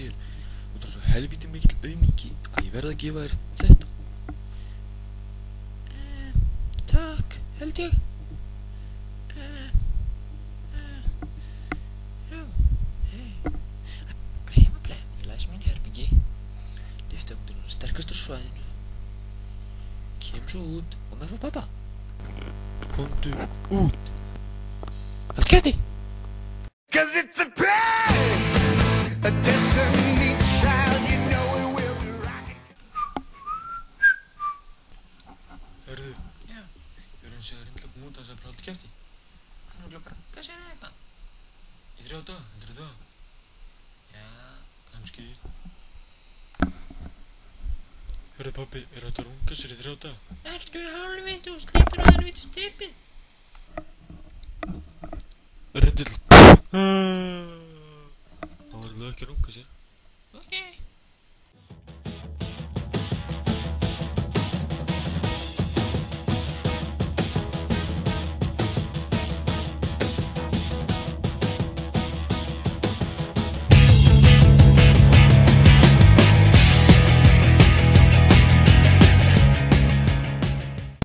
þér. Þú ert svo helvítið mikill aumingi að ég verð að gefa þér þetta. Takk, held ég. Já, hei. Heimaplan, ég læs mín herbyggi. Lyftuhundurinn er sterkastur á svæðinu. Kem svo út og með fór pappa. Komdu út. Allt kæfti. 'Cause it's a pain, a destiny child, you know it will be right. Hörðu, já, ég verður að segja reyndlega koma út að þess að bara allt kæfti. Hann er bara, hvað segir það eitthvað? Í 3 daga, heldur það? Já, kannski. Hörðu pabbi, þetta runga sér í 3 daga? Ertu hálfveit og slítur á erfitt stipið? Rendill. Það var alveg ekki að runga sér. Ok.